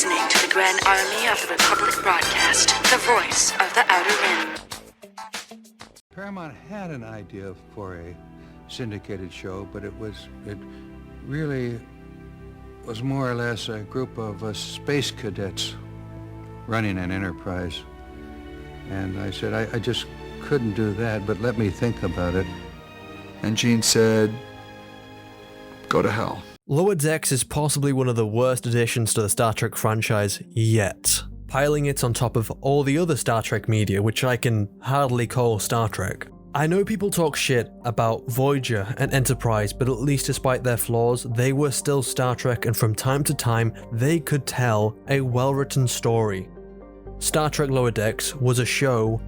listening to the Grand Army of the Republic broadcast, the voice of the Outer Rim. Paramount had an idea for a syndicated show, but it really was more or less a group of space cadets running an enterprise. And I said, I just couldn't do that, but let me think about it. And Gene said, go to hell. Lower Decks is possibly one of the worst additions to the Star Trek franchise yet, piling it on top of all the other Star Trek media, which I can hardly call Star Trek. I know people talk shit about Voyager and Enterprise, but at least despite their flaws, they were still Star Trek, and from time to time, they could tell a well-written story. Star Trek Lower Decks was a show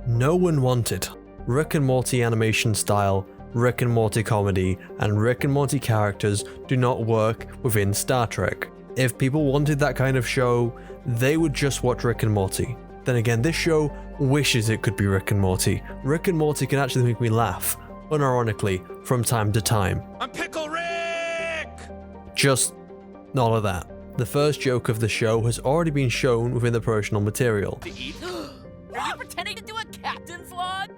no one wanted. Rick and Morty animation style, Rick and Morty comedy, and Rick and Morty characters do not work within Star Trek. If people wanted that kind of show, they would just watch Rick and Morty. Then again, this show wishes it could be Rick and Morty. Rick and Morty can actually make me laugh, unironically, from time to time. I'm Pickle Rick! Just none of that. The first joke of the show has already been shown within the promotional material. Are you pretending to do a captain's log?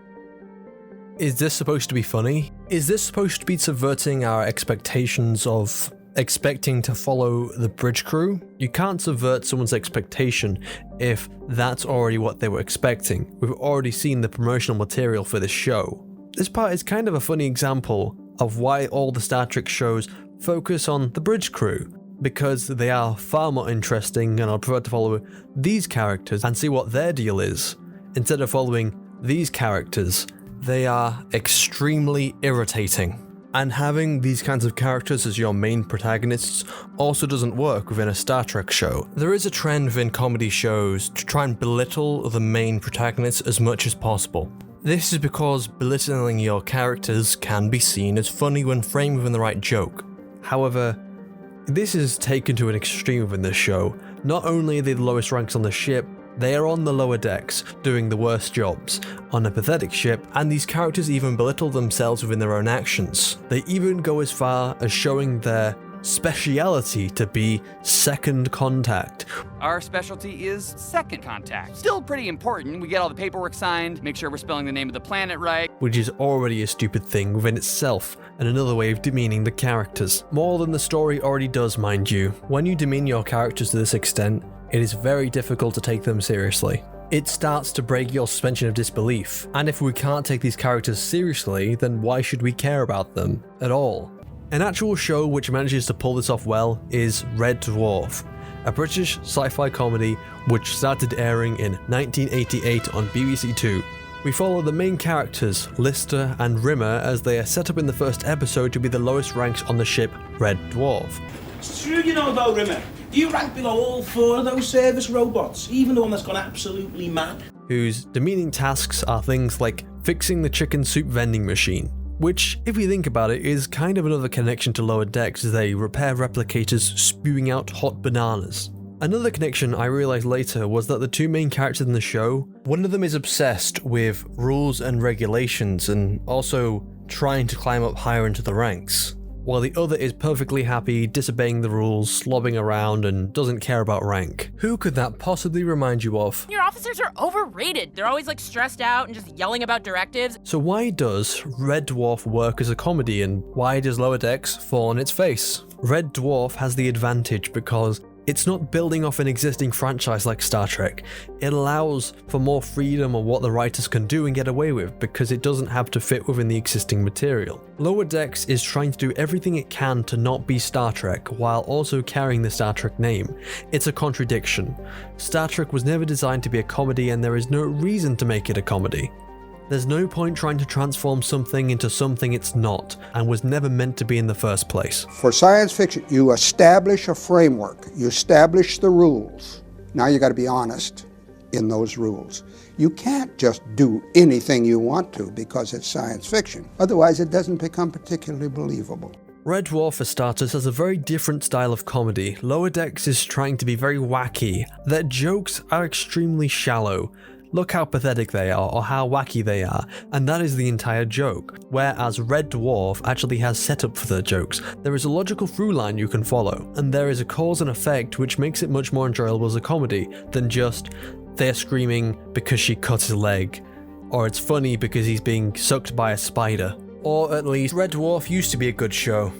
Is this supposed to be funny? Is this supposed to be subverting our expectations of expecting to follow the bridge crew? You can't subvert someone's expectation if that's already what they were expecting. We've already seen the promotional material for this show. This part is kind of a funny example of why all the Star Trek shows focus on the bridge crew, because they are far more interesting, and I'd prefer to follow these characters and see what their deal is, instead of following these characters. They are extremely irritating. And having these kinds of characters as your main protagonists also doesn't work within a Star Trek show. There is a trend within comedy shows to try and belittle the main protagonists as much as possible. This is because belittling your characters can be seen as funny when framed within the right joke. However, this is taken to an extreme within this show. Not only are they the lowest ranks on the ship, they are on the lower decks, doing the worst jobs, on a pathetic ship, and these characters even belittle themselves within their own actions. They even go as far as showing their speciality to be second contact. Our specialty is second contact. Still pretty important. We get all the paperwork signed, make sure we're spelling the name of the planet right. Which is already a stupid thing within itself, and another way of demeaning the characters. More than the story already does, mind you. When you demean your characters to this extent, it is very difficult to take them seriously. It starts to break your suspension of disbelief, and if we can't take these characters seriously, then why should we care about them at all? An actual show which manages to pull this off well is Red Dwarf, a British sci-fi comedy which started airing in 1988 on BBC Two. We follow the main characters, Lister and Rimmer, as they are set up in the first episode to be the lowest ranks on the ship Red Dwarf. It's true you know about Rimmer. You rank below all four of those service robots, even the one that's gone absolutely mad. Whose demeaning tasks are things like fixing the chicken soup vending machine, which, if you think about it, is kind of another connection to Lower Decks as they repair replicators spewing out hot bananas. Another connection I realised later was that the two main characters in the show, one of them is obsessed with rules and regulations and also trying to climb up higher into the ranks, while the other is perfectly happy disobeying the rules, slobbing around, and doesn't care about rank. Who could that possibly remind you of? Your officers are overrated. They're always like stressed out and just yelling about directives. So why does Red Dwarf work as a comedy, and why does Lower Decks fall on its face? Red Dwarf has the advantage because it's not building off an existing franchise like Star Trek. It allows for more freedom on what the writers can do and get away with because it doesn't have to fit within the existing material. Lower Decks is trying to do everything it can to not be Star Trek while also carrying the Star Trek name. It's a contradiction. Star Trek was never designed to be a comedy, and there is no reason to make it a comedy. There's no point trying to transform something into something it's not, and was never meant to be in the first place. For science fiction, you establish a framework, you establish the rules. Now you got to be honest in those rules. You can't just do anything you want to because it's science fiction. Otherwise, it doesn't become particularly believable. Red Dwarf, for starters, has a very different style of comedy. Lower Decks is trying to be very wacky. Their jokes are extremely shallow. look how pathetic they are or how wacky they are, and that is the entire joke. Whereas Red Dwarf actually has setup for their jokes. There is a logical through line you can follow, and there is a cause and effect which makes it much more enjoyable as a comedy than just they're screaming because she cut his leg, or it's funny because he's being sucked by a spider. Or at least Red Dwarf used to be a good show.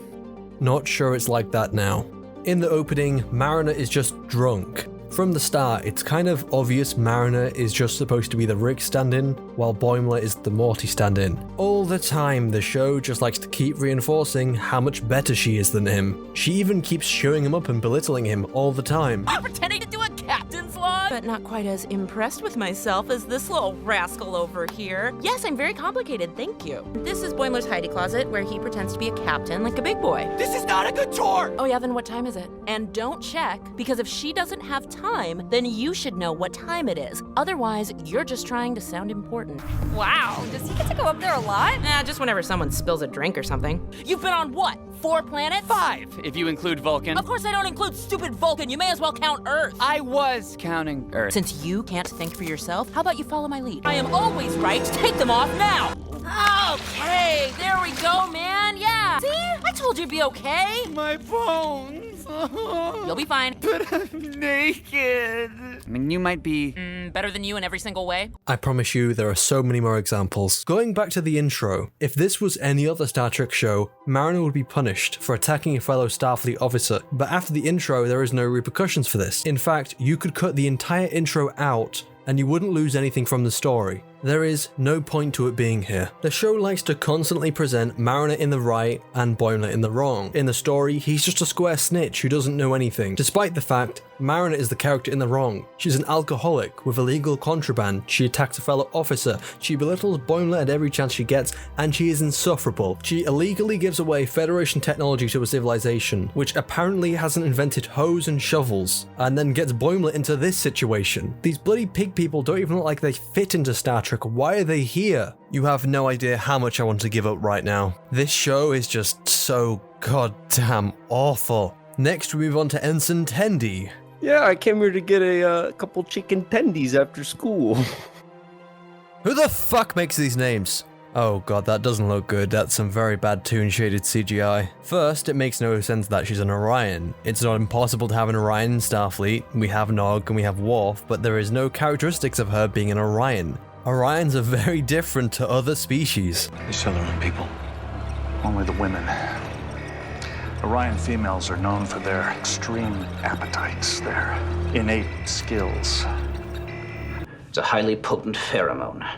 Not sure it's like that now. In the opening, Mariner is just drunk. From the start, it's kind of obvious Mariner is just supposed to be the Rick stand-in, while Boimler is the Morty stand-in. All the time, the show just likes to keep reinforcing how much better she is than him. She even keeps showing him up and belittling him all the time. I'm pretending to do a captain's log, but not quite as impressed with myself as this little rascal over here. Yes, I'm very complicated, thank you. This is Boimler's hidey closet, where he pretends to be a captain like a big boy. This is not a good tour! Oh yeah, then what time is it? And don't check, because if she doesn't have time, then you should know what time it is. Otherwise, you're just trying to sound important. Wow, does he get to go up there a lot? Nah, just whenever someone spills a drink or something. You've been on what? 4 planets? 5, if you include Vulcan. Of course I don't include stupid Vulcan. You may as well count Earth. I was counting Earth. Since you can't think for yourself, how about you follow my lead? I am always right. Take them off now. Okay, there we go, man. Yeah. See? I told you it'd be okay. My bones. You'll be fine. But I'm naked. I mean, you might be... better than you in every single way. I promise you, there are so many more examples. Going back to the intro, if this was any other Star Trek show, Mariner would be punished for attacking a fellow Starfleet officer, but after the intro, there is no repercussions for this. In fact, you could cut the entire intro out and you wouldn't lose anything from the story. There is no point to it being here. The show likes to constantly present Mariner in the right and Boimler in the wrong. In the story, he's just a square snitch who doesn't know anything, despite the fact Mariner is the character in the wrong. She's an alcoholic with illegal contraband, she attacks a fellow officer, she belittles Boimler at every chance she gets, and she is insufferable. She illegally gives away Federation technology to a civilization, which apparently hasn't invented hoes and shovels, and then gets Boimler into this situation. These bloody pig people don't even look like they fit into Star Trek. Why are they here? You have no idea how much I want to give up right now. This show is just so goddamn awful. Next we move on to Ensign Tendi. Yeah, I came here to get a couple chicken tendies after school. Who the fuck makes these names? Oh god, that doesn't look good. That's some very bad toon-shaded CGI. First, it makes no sense that she's an Orion. It's not impossible to have an Orion in Starfleet. We have Nog and we have Worf, but there is no characteristics of her being an Orion. Orions are very different to other species. They sell their own people. Only the women. Orion females are known for their extreme appetites, their innate skills. It's a highly potent pheromone.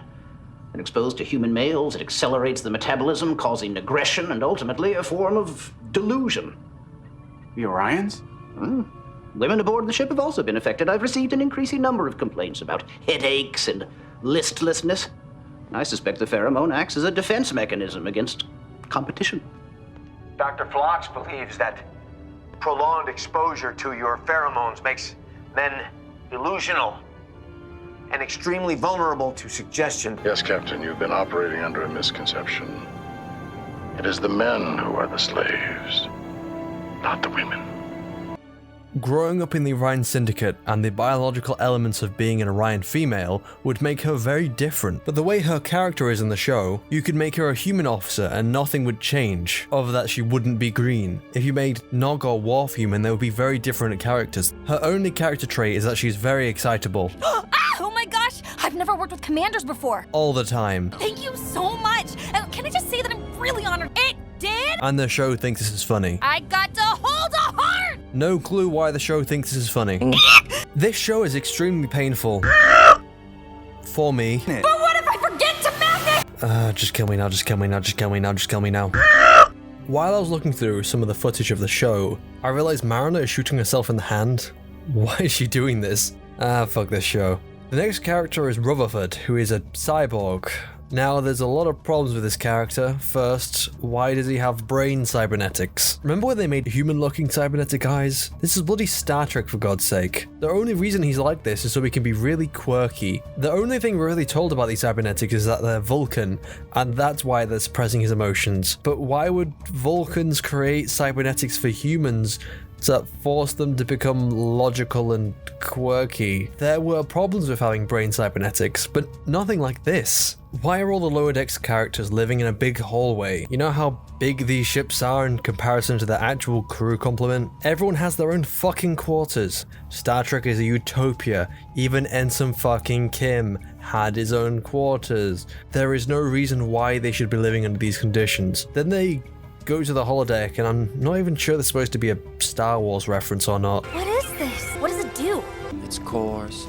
When exposed to human males, it accelerates the metabolism, causing aggression and ultimately a form of delusion. The Orions? Women aboard the ship have also been affected. I've received an increasing number of complaints about headaches and listlessness. I suspect the pheromone acts as a defense mechanism against competition. Dr. Phlox believes that prolonged exposure to your pheromones makes men delusional and extremely vulnerable to suggestion. Yes, Captain, you've been operating under a misconception. It is the men who are the slaves, not the women. Growing up in the Orion Syndicate and the biological elements of being an Orion female would make her very different, but the way her character is in the show, you could make her a human officer and nothing would change, other that she wouldn't be green. If you made Nog or Worf human, they would be very different characters. Her only character trait is that she's very excitable. Oh my gosh, I've never worked with commanders before. All the time. Thank you so much. And can I just say that I'm really honored? It did? And the show thinks this is funny. I got to hold a heart! No clue why the show thinks this is funny. This show is extremely painful. For me. But what if I forget to map it? Just kill me now, just kill me now, just kill me now, just kill me now. While I was looking through some of the footage of the show, I realized Mariner is shooting herself in the hand. Why is she doing this? Fuck this show. The next character is Rutherford, who is a cyborg. Now, there's a lot of problems with this character. First, why does he have brain cybernetics? Remember when they made human-looking cybernetic eyes? This is bloody Star Trek, for God's sake. The only reason he's like this is so he can be really quirky. The only thing we're really told about these cybernetics is that they're Vulcan, and that's why they're suppressing his emotions. But why would Vulcans create cybernetics for humans that forced them to become logical and quirky. There were problems with having brain cybernetics, but nothing like this. Why are all the lower decks characters living in a big hallway? You know how big these ships are in comparison to the actual crew complement? Everyone has their own fucking quarters. Star Trek is a utopia. Even Ensign fucking Kim had his own quarters. There is no reason why they should be living under these conditions. Then they go to the holodeck, and I'm not even sure there's supposed to be a Star Wars reference or not. What is this? What does it do? It's coarse,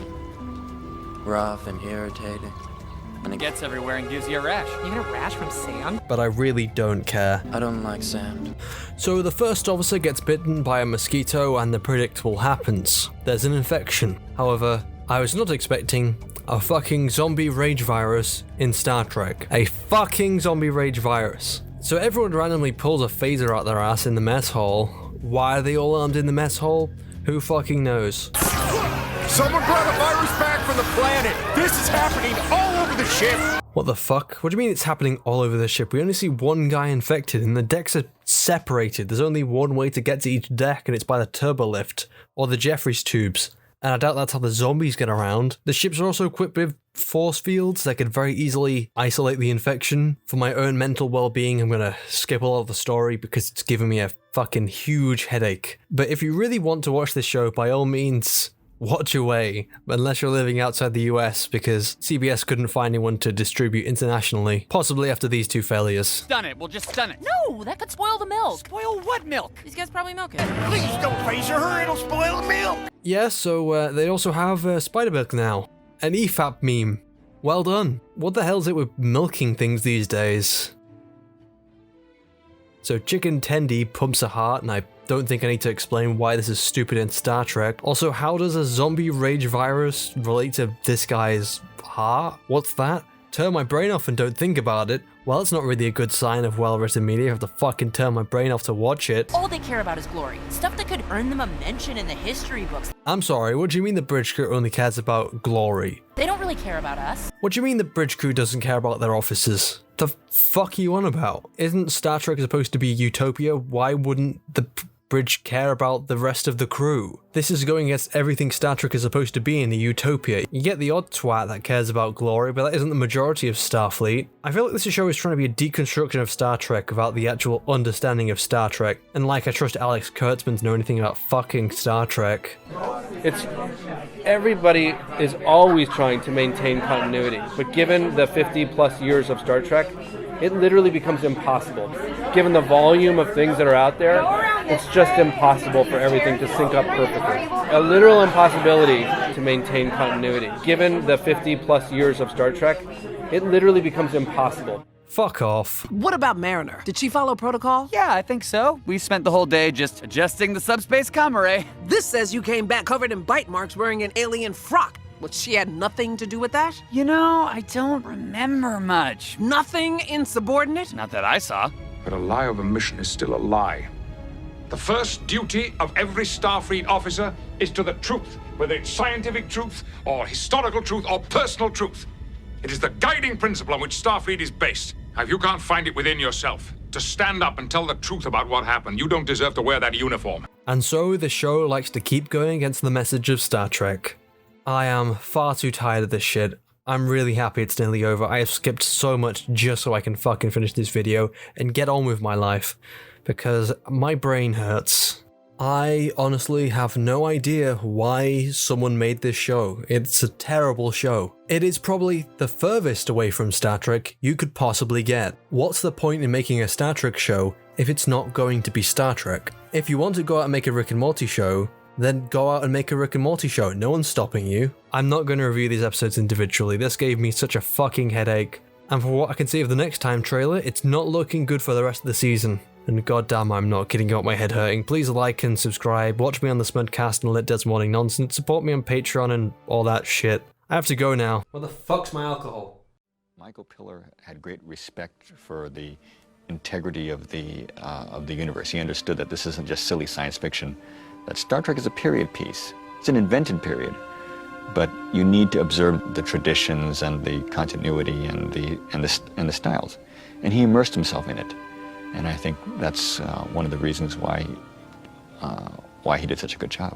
rough, and irritating. And it gets everywhere and gives you a rash. You get a rash from sand? But I really don't care. I don't like sand. So the first officer gets bitten by a mosquito and the predictable happens. There's an infection. However, I was not expecting a fucking zombie rage virus in Star Trek. A fucking zombie rage virus. So everyone randomly pulls a phaser out their ass in the mess hall. Why are they all armed in the mess hall? Who fucking knows? Someone brought a virus back from the planet. This is happening all over the ship. What the fuck? What do you mean it's happening all over the ship? We only see one guy infected and the decks are separated. There's only one way to get to each deck and it's by the turbo lift or the Jeffries tubes. And I doubt that's how the zombies get around. The ships are also equipped with force fields that could very easily isolate the infection. For my own mental well-being, I'm gonna skip all of the story because it's giving me a fucking huge headache. But if you really want to watch this show, by all means, watch away, unless you're living outside the US, because CBS couldn't find anyone to distribute internationally, possibly after these two failures. Stun it, we'll just stun it. No, that could spoil the milk. Spoil what milk? These guys probably milk it. Please don't phaser her, it'll spoil the milk. Yeah, so they also have spider milk now. An EFAP meme. Well done. What the hell is it with milking things these days? So Chicken Tendy pumps a heart, and I don't think I need to explain why this is stupid in Star Trek. Also, how does a zombie rage virus relate to this guy's heart? What's that? Turn my brain off and don't think about it. Well, it's not really a good sign of well-written media. I have to fucking turn my brain off to watch it. All they care about is glory. Stuff that could earn them a mention in the history books. I'm sorry, what do you mean the bridge crew only cares about glory? They don't really care about us. What do you mean the bridge crew doesn't care about their officers? The fuck are you on about? Isn't Star Trek supposed to be utopia? Why wouldn't the bridge care about the rest of the crew? This is going against everything Star Trek is supposed to be in a utopia. You get the odd twat that cares about glory, but that isn't the majority of Starfleet. I feel like this show is trying to be a deconstruction of Star Trek without the actual understanding of Star Trek. And like I trust Alex Kurtzman to know anything about fucking Star Trek. It's everybody is always trying to maintain continuity, but given the 50 plus years of Star Trek, it literally becomes impossible. Given the volume of things that are out there, it's just impossible for everything to sync up perfectly. A literal impossibility to maintain continuity. Given the 50 plus years of Star Trek, it literally becomes impossible. Fuck off. What about Mariner? Did she follow protocol? Yeah, I think so. We spent the whole day just adjusting the subspace comm array. This says you came back covered in bite marks wearing an alien frock. But she had nothing to do with that? You know, I don't remember much. Nothing insubordinate? Not that I saw. But a lie of a mission is still a lie. The first duty of every Starfleet officer is to the truth, whether it's scientific truth, or historical truth, or personal truth. It is the guiding principle on which Starfleet is based. Now, if you can't find it within yourself to stand up and tell the truth about what happened, you don't deserve to wear that uniform. And so the show likes to keep going against the message of Star Trek. I am far too tired of this shit. I'm really happy it's nearly over. I have skipped so much just so I can fucking finish this video and get on with my life, because my brain hurts. I honestly have no idea why someone made this show. It's a terrible show. It is probably the furthest away from Star Trek you could possibly get. What's the point in making a Star Trek show if it's not going to be Star Trek? If you want to go out and make a Rick and Morty show, then go out and make a Rick and Morty show. No one's stopping you. I'm not going to review these episodes individually. This gave me such a fucking headache. And for what I can see of the next time trailer, it's not looking good for the rest of the season. And goddamn, I'm not kidding about my head hurting. Please like and subscribe, watch me on the smudcast and Lit Dad's Morning Nonsense, support me on Patreon and all that shit. I have to go now. Where the fuck's my alcohol? Michael Piller had great respect for the integrity of the universe. He understood that this isn't just silly science fiction, that Star Trek is a period piece. It's an invented period, but you need to observe the traditions and the continuity and the styles. And he immersed himself in it. And I think that's one of the reasons why why he did such a good job.